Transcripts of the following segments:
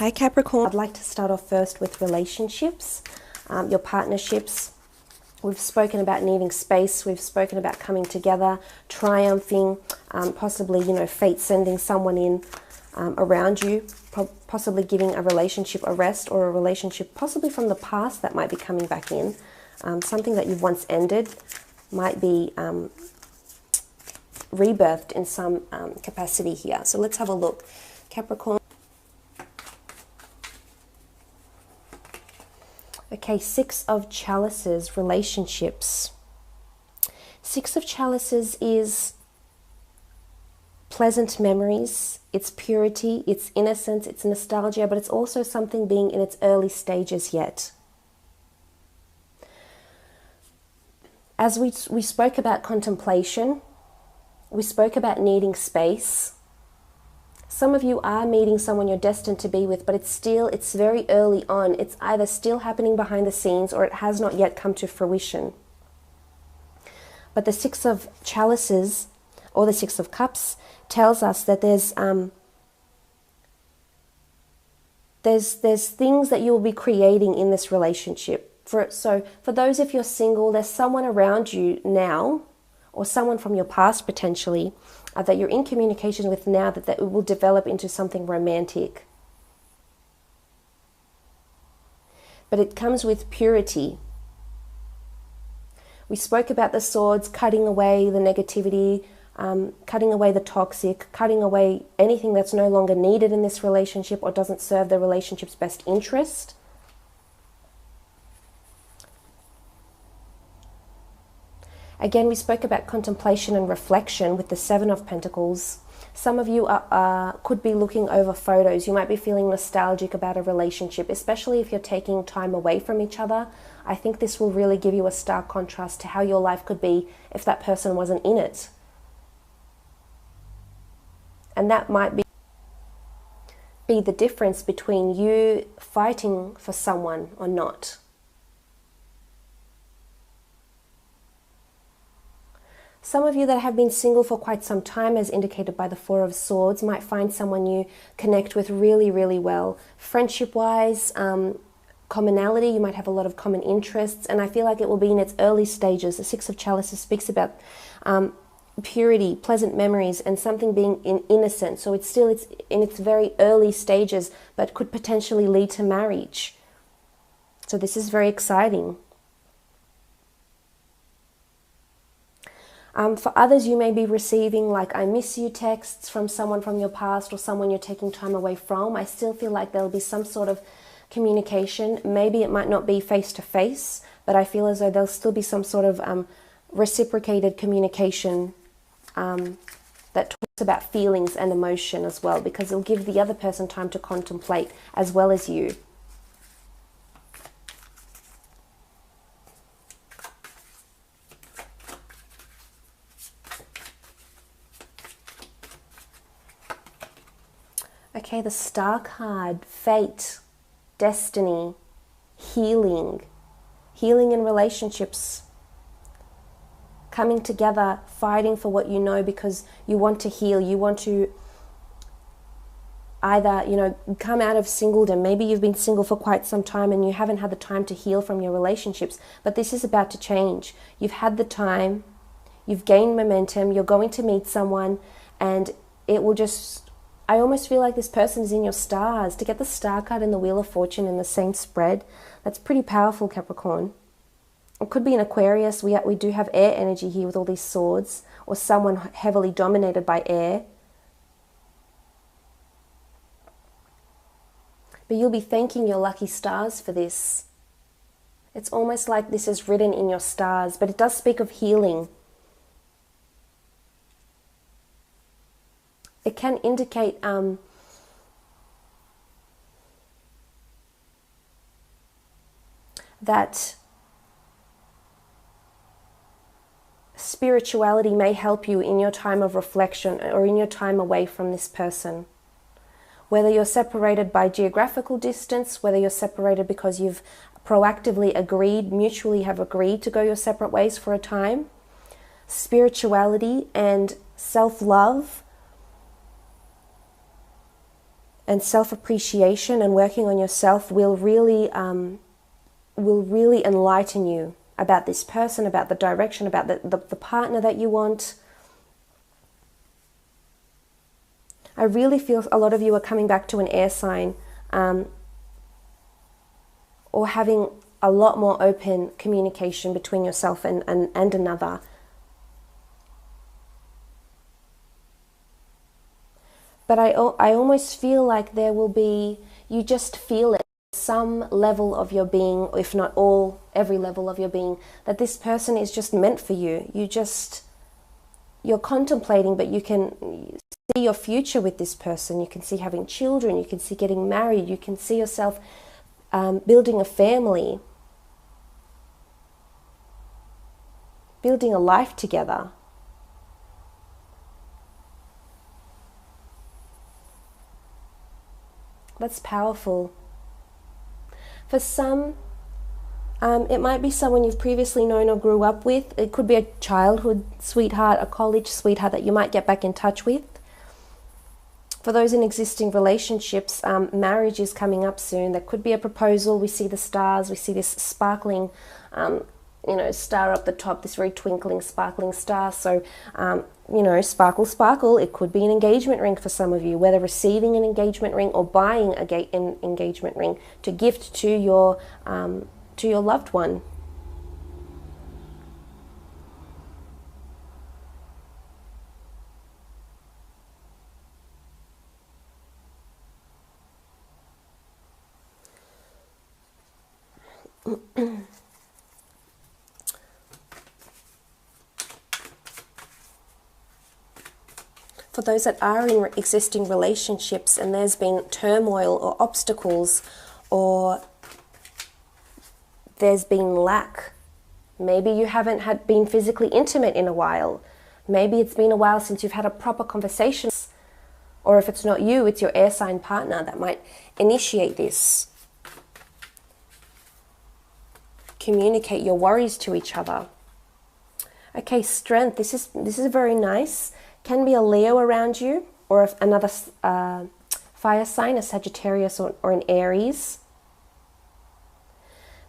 Hi Capricorn, I'd like to start off first with relationships, your partnerships. We've spoken about needing space, we've spoken about coming together, triumphing, possibly, fate sending someone in around you, possibly giving a relationship a rest, or a relationship possibly from the past that might be coming back in. Something that you've once ended might be rebirthed in some capacity here. So let's have a look. Capricorn. Okay, Six of Chalices, relationships. Six of Chalices is pleasant memories, it's purity, it's innocence, it's nostalgia, but it's also something being in its early stages yet. As we spoke about contemplation, we spoke about needing space. Some of you are meeting someone you're destined to be with, but it's very early on. It's either still happening behind the scenes or it has not yet come to fruition. But the Six of Chalices, or the Six of Cups, tells us that there's things that you will be creating in this relationship. So for those, if you're single, there's someone around you now, or someone from your past potentially, that you're in communication with now, that it will develop into something romantic. But it comes with purity. We spoke about the swords, cutting away the negativity, cutting away the toxic, cutting away anything that's no longer needed in this relationship or doesn't serve the relationship's best interest. Again, we spoke about contemplation and reflection with the Seven of Pentacles. Some of you could be looking over photos. You might be feeling nostalgic about a relationship, especially if you're taking time away from each other. I think this will really give you a stark contrast to how your life could be if that person wasn't in it. And that might be the difference between you fighting for someone or not. Some of you that have been single for quite some time, as indicated by the Four of Swords, might find someone you connect with really, really well. Friendship-wise, commonality, you might have a lot of common interests, and I feel like it will be in its early stages. The Six of Chalices speaks about purity, pleasant memories, and something being innocent. So it's in its very early stages, but could potentially lead to marriage. So this is very exciting. For others, you may be receiving like "I miss you" texts from someone from your past or someone you're taking time away from. I still feel like there'll be some sort of communication. Maybe it might not be face-to-face, but I feel as though there'll still be some sort of reciprocated communication that talks about feelings and emotion as well, because it'll give the other person time to contemplate as well as you. Okay, the Star card, fate, destiny, healing in relationships, coming together, fighting for what you know because you want to heal, you want to either, come out of singledom. Maybe you've been single for quite some time and you haven't had the time to heal from your relationships, but this is about to change. You've had the time, you've gained momentum, you're going to meet someone, and it will just... I almost feel like this person is in your stars. To get the Star card and the Wheel of Fortune in the same spread, that's pretty powerful, Capricorn. It could be an Aquarius. We do have air energy here with all these swords, or someone heavily dominated by air. But you'll be thanking your lucky stars for this. It's almost like this is written in your stars, but it does speak of healing. It can indicate that spirituality may help you in your time of reflection or in your time away from this person. Whether you're separated by geographical distance, whether you're separated because you've proactively mutually have agreed to go your separate ways for a time, spirituality and self-love and self-appreciation and working on yourself will really enlighten you about this person, about the direction, about the partner that you want. I really feel a lot of you are coming back to an air sign, or having a lot more open communication between yourself and another. But I almost feel like there will be, you just feel it, some level of your being, if not every level of your being, that this person is just meant for you. You're contemplating, but you can see your future with this person. You can see having children, you can see getting married, you can see yourself building a family, building a life together. That's powerful. For some, it might be someone you've previously known or grew up with. It could be a childhood sweetheart, a college sweetheart that you might get back in touch with. For those in existing relationships, marriage is coming up soon. There could be a proposal. We see the stars. We see this sparkling, star up the top, this very twinkling, sparkling star. So, sparkle, sparkle. It could be an engagement ring for some of you, whether receiving an engagement ring or buying an engagement ring to gift to your loved one. For those that are in existing relationships and there's been turmoil or obstacles, or there's been lack, maybe you haven't been physically intimate in a while, maybe it's been a while since you've had a proper conversation, or if it's not you, it's your air sign partner that might initiate this. Communicate your worries to each other. Okay, strength. This is very nice. Can be a Leo around you, or another fire sign, a Sagittarius or an Aries.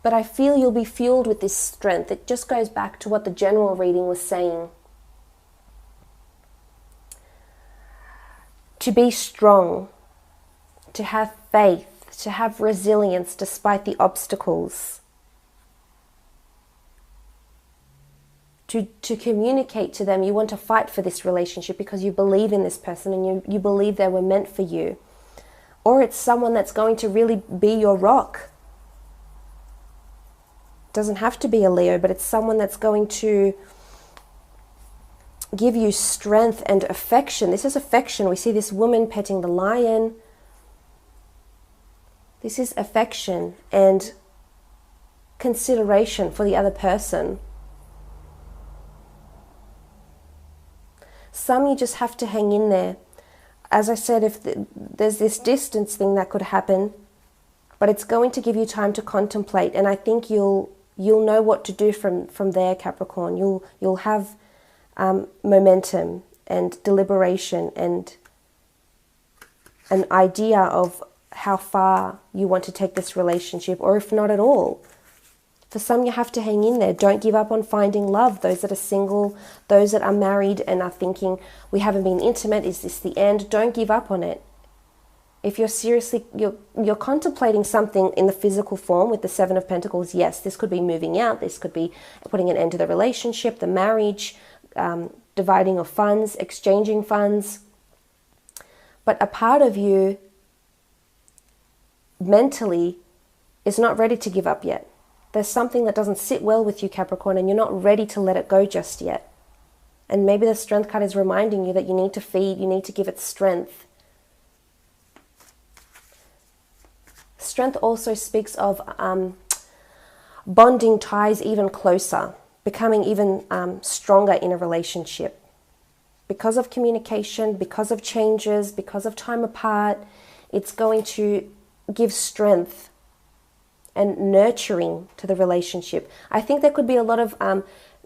But I feel you'll be fueled with this strength. It just goes back to what the general reading was saying. To be strong, to have faith, to have resilience despite the obstacles. To communicate to them you want to fight for this relationship because you believe in this person and you believe they were meant for you. Or it's someone that's going to really be your rock. Doesn't have to be a Leo, but it's someone that's going to give you strength and affection. This is affection. We see this woman petting the lion. This is affection and consideration for the other person. Some you just have to hang in there. As I said, if there's this distance thing that could happen, but it's going to give you time to contemplate, and I think you'll know what to do from there, Capricorn. You'll have momentum and deliberation and an idea of how far you want to take this relationship, or if not at all. For some, you have to hang in there. Don't give up on finding love. Those that are single, those that are married and are thinking, we haven't been intimate, is this the end? Don't give up on it. If you're seriously, you're contemplating something in the physical form with the Seven of Pentacles, yes, this could be moving out. This could be putting an end to the relationship, the marriage, dividing of funds, exchanging funds. But a part of you mentally is not ready to give up yet. There's something that doesn't sit well with you, Capricorn, and you're not ready to let it go just yet. And maybe the Strength card is reminding you that you need to feed, you need to give it strength. Strength also speaks of bonding ties even closer, becoming even stronger in a relationship. Because of communication, because of changes, because of time apart, it's going to give strength and nurturing to the relationship. I think there could be a lot of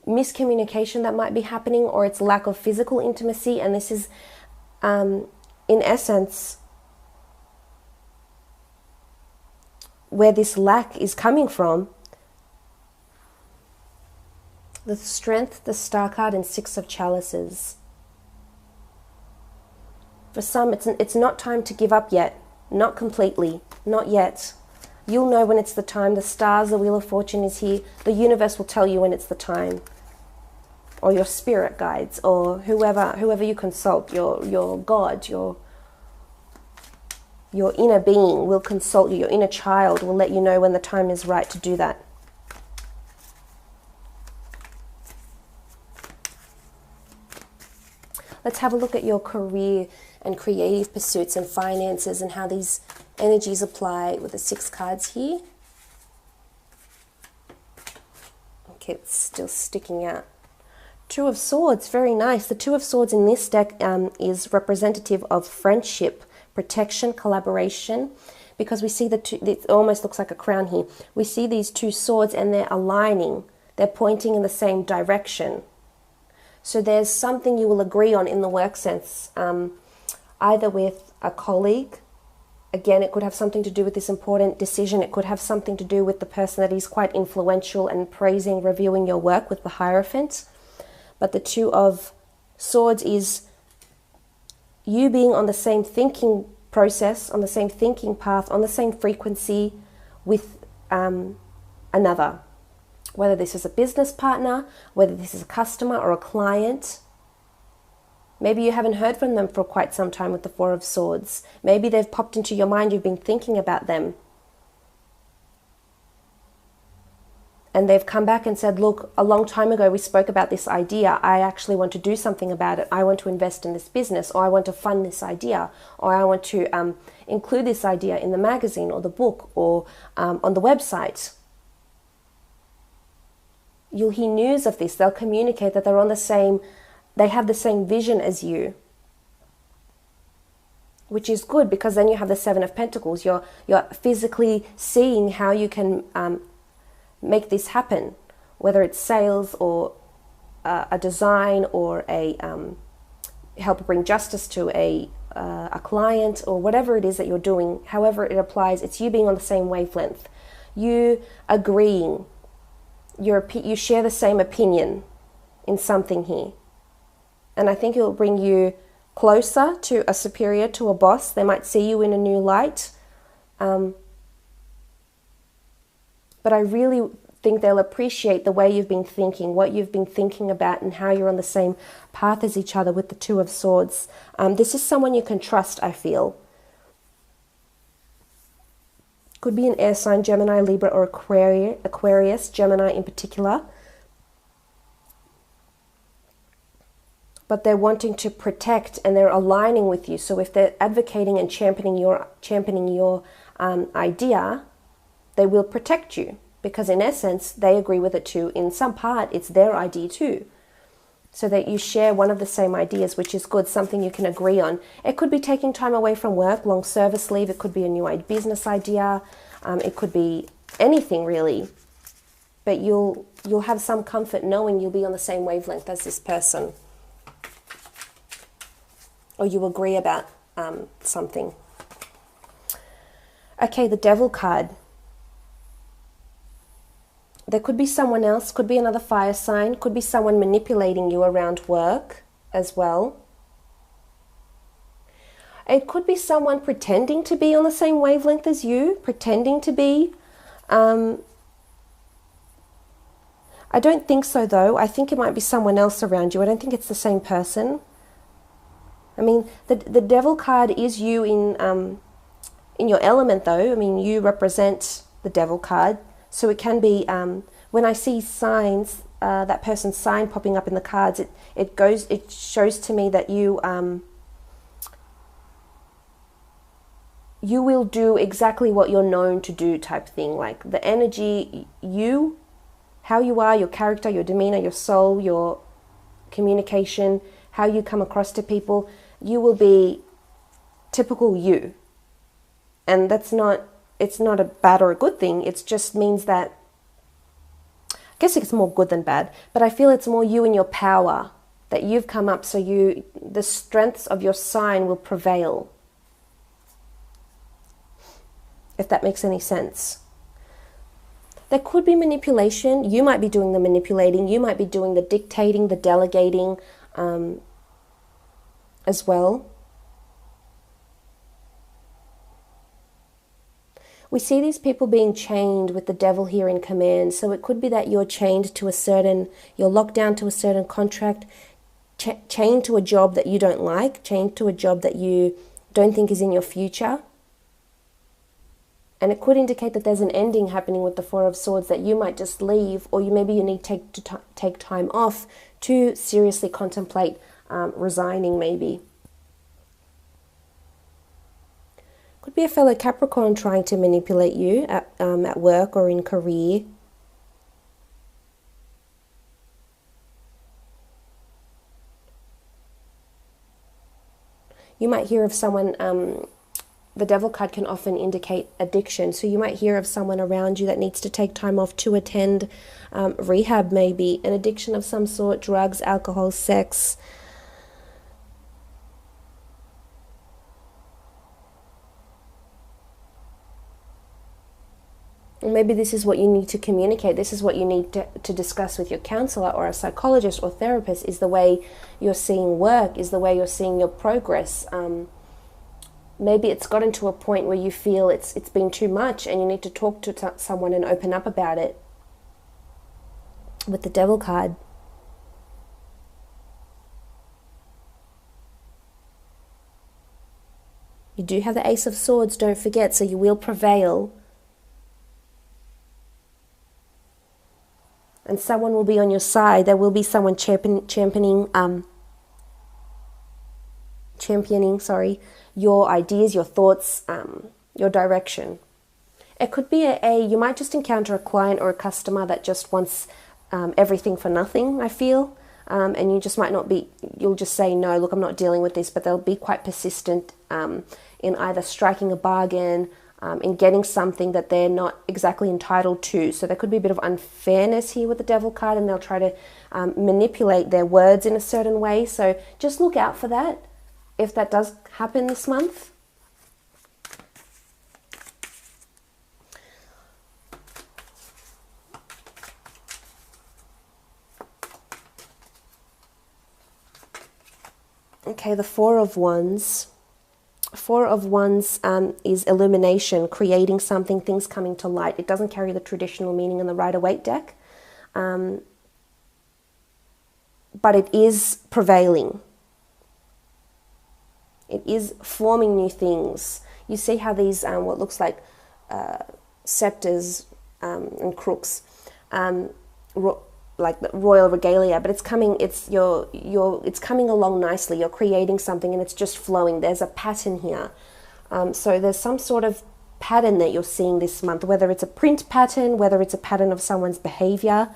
miscommunication that might be happening, or it's lack of physical intimacy, and this is in essence where this lack is coming from. The Strength, the Star card, and Six of Chalices. For some, it's not time to give up yet. Not completely. Not yet. You'll know when it's the time. The stars, the Wheel of Fortune is here. The universe will tell you when it's the time. Or your spirit guides, or whoever you consult, your God, your inner being will consult you. Your inner child will let you know when the time is right to do that. Let's have a look at your career and creative pursuits and finances and how these energies apply with the 6 cards here. Okay, it's still sticking out. 2 of Swords, very nice. The 2 of Swords in this deck is representative of friendship, protection, collaboration, because we see the two, it almost looks like a crown here. We see these 2 swords and they're aligning. They're pointing in the same direction. So there's something you will agree on in the work sense, either with a colleague. Again, it could have something to do with this important decision. It could have something to do with the person that is quite influential and praising, reviewing your work with the Hierophant. But the 2 of Swords is you being on the same thinking process, on the same thinking path, on the same frequency with another. Whether this is a business partner, whether this is a customer or a client. Maybe you haven't heard from them for quite some time with the 4 of Swords. Maybe they've popped into your mind, you've been thinking about them. And they've come back and said, look, a long time ago we spoke about this idea. I actually want to do something about it. I want to invest in this business, or I want to fund this idea, or I want to include this idea in the magazine or the book or on the website. You'll hear news of this. They'll communicate that they're on the same, they have the same vision as you. Which is good, because then you have the 7 of Pentacles. You're physically seeing how you can make this happen. Whether it's sales or a design or a help bring justice to a client, or whatever it is that you're doing. However it applies, it's you being on the same wavelength. You agreeing. You share the same opinion in something here. And I think it will bring you closer to a superior, to a boss. They might see you in a new light. But I really think they'll appreciate the way you've been thinking, what you've been thinking about, and how you're on the same path as each other with the 2 of Swords. This is someone you can trust, I feel. Could be an air sign, Gemini, Libra, or Aquarius, Gemini in particular. But they're wanting to protect, and they're aligning with you. So if they're advocating and championing your idea, they will protect you, because in essence they agree with it too. In some part, it's their idea too. So that you share one of the same ideas, which is good, something you can agree on. It could be taking time away from work, long service leave. It could be a new business idea. It could be anything really. But you'll have some comfort knowing you'll be on the same wavelength as this person. Or you agree about something. Okay, the Devil card. There could be someone else, could be another fire sign, could be someone manipulating you around work as well. It could be someone pretending to be on the same wavelength as you, pretending to be. I don't think so though. I think it might be someone else around you. I don't think it's the same person. I mean, the Devil card is you in your element though. I mean, you represent the Devil card. So it can be, when I see signs, that person's sign popping up in the cards, it shows to me that you will do exactly what you're known to do type thing. Like the energy, how you are, your character, your demeanor, your soul, your communication, how you come across to people, you will be typical you. And it's not a bad or a good thing. It just means that, I guess it's more good than bad, but I feel it's more you and your power that you've come up, so the strengths of your sign will prevail. If that makes any sense. There could be manipulation. You might be doing the manipulating. You might be doing the dictating, the delegating as well. We see these people being chained with the devil here in command. So it could be that you're chained to you're locked down to a certain contract, chained to a job that you don't like, chained to a job that you don't think is in your future. And it could indicate that there's an ending happening with the Four of Swords, that you might just leave, or maybe you need to take time off to seriously contemplate resigning maybe. Could be a fellow Capricorn trying to manipulate you at work or in career. You might hear of someone, the devil card can often indicate addiction. So you might hear of someone around you that needs to take time off to attend rehab maybe, an addiction of some sort, drugs, alcohol, sex. Or maybe this is what you need to communicate. This is what you need to discuss with your counselor or a psychologist or therapist, is the way you're seeing work, is the way you're seeing your progress. Maybe it's gotten to a point where you feel it's been too much and you need to talk to someone and open up about it. With the devil card. You do have the Ace of Swords, don't forget, so you will prevail. And someone will be on your side. There will be someone championing your ideas, your thoughts, your direction. It could be you might just encounter a client or a customer that just wants everything for nothing, I feel. And you just might not be, you'll just say, no, look, I'm not dealing with this, but they'll be quite persistent in either striking a bargain, in getting something that they're not exactly entitled to. So there could be a bit of unfairness here with the devil card, and they'll try to manipulate their words in a certain way. So just look out for that if that does happen this month. Okay, the Four of Wands. Four of Wands is illumination, creating something, things coming to light. It doesn't carry the traditional meaning in the Rider-Waite deck, but it is prevailing. It is forming new things. You see how these, what looks like scepters and crooks, like the royal regalia, but it's coming. It's coming along nicely. You're creating something, and it's just flowing. There's a pattern here, so there's some sort of pattern that you're seeing this month. Whether it's a print pattern, whether it's a pattern of someone's behavior,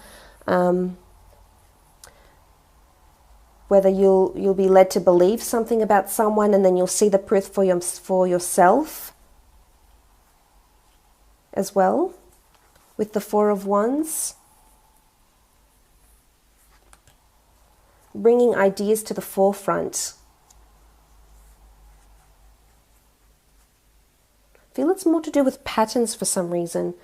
whether you'll be led to believe something about someone, and then you'll see the proof for yourself as well. With the Four of Wands. Bringing ideas to the forefront. I feel it's more to do with patterns for some reason.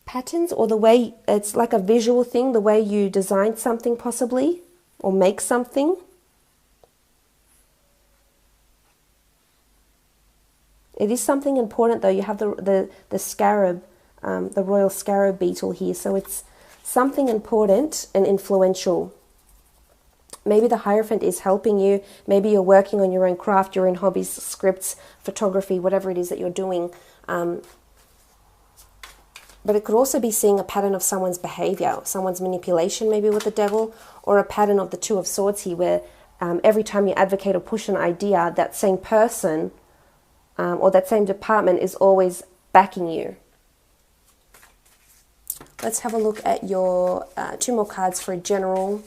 Patterns, or the way, it's like a visual thing, the way you design something possibly, or make something. It is something important though. You have the scarab, the royal scarab beetle here, so it's something important and influential. Maybe the Hierophant is helping you. Maybe you're working on your own craft, your own hobbies, scripts, photography, whatever it is that you're doing. But it could also be seeing a pattern of someone's behavior, someone's manipulation maybe with the devil, or a pattern of the Two of Swords here where every time you advocate or push an idea, that same person or that same department is always backing you. Let's have a look at your two more cards for a general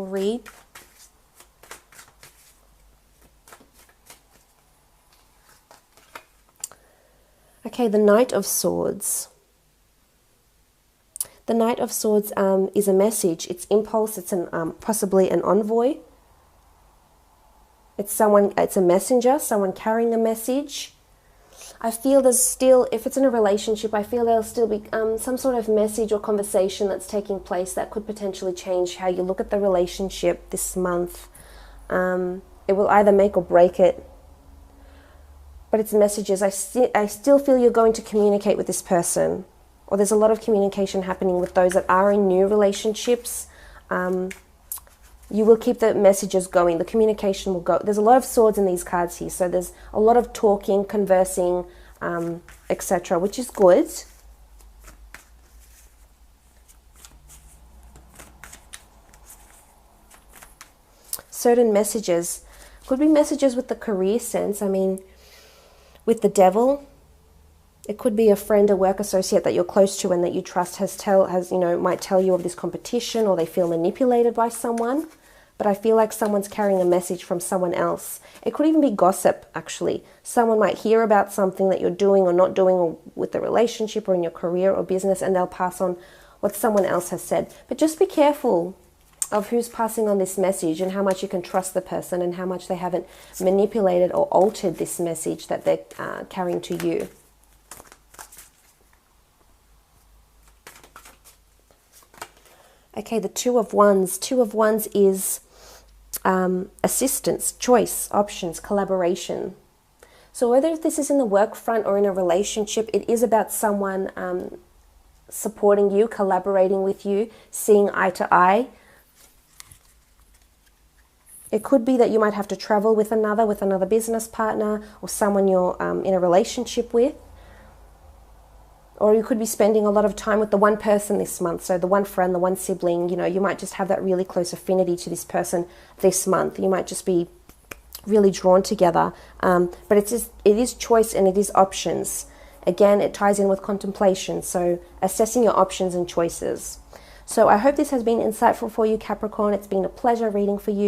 read. Okay, the Knight of Swords. The Knight of Swords is a message. It's impulse. It's possibly an envoy. It's a messenger, someone carrying a message. I feel there's still, if it's in a relationship, I feel there'll still be some sort of message or conversation that's taking place that could potentially change how you look at the relationship this month. It will either make or break it. But it's messages. I still feel you're going to communicate with this person. Or there's a lot of communication happening with those that are in new relationships. You will keep the messages going. The communication will go. There's a lot of swords in these cards here. So there's a lot of talking, conversing, etc., which is good. Certain messages. Could be messages with the career sense. I mean, with the devil, it could be a friend, a work associate that you're close to and that you trust might tell you of this competition, or they feel manipulated by someone. But I feel like someone's carrying a message from someone else. It could even be gossip, actually. Someone might hear about something that you're doing or not doing, or with the relationship or in your career or business, and they'll pass on what someone else has said. But just be careful of who's passing on this message and how much you can trust the person and how much they haven't manipulated or altered this message that they're carrying to you. Okay, the Two of Wands. Two of Wands is assistance, choice, options, collaboration. So whether this is in the work front or in a relationship, it is about someone supporting you, collaborating with you, seeing eye to eye. It could be that you might have to travel with another business partner, or someone you're in a relationship with. Or you could be spending a lot of time with the one person this month. So the one friend, the one sibling, you might just have that really close affinity to this person this month. You might just be really drawn together. But it is choice and it is options. Again, it ties in with contemplation. So assessing your options and choices. So I hope this has been insightful for you, Capricorn. It's been a pleasure reading for you.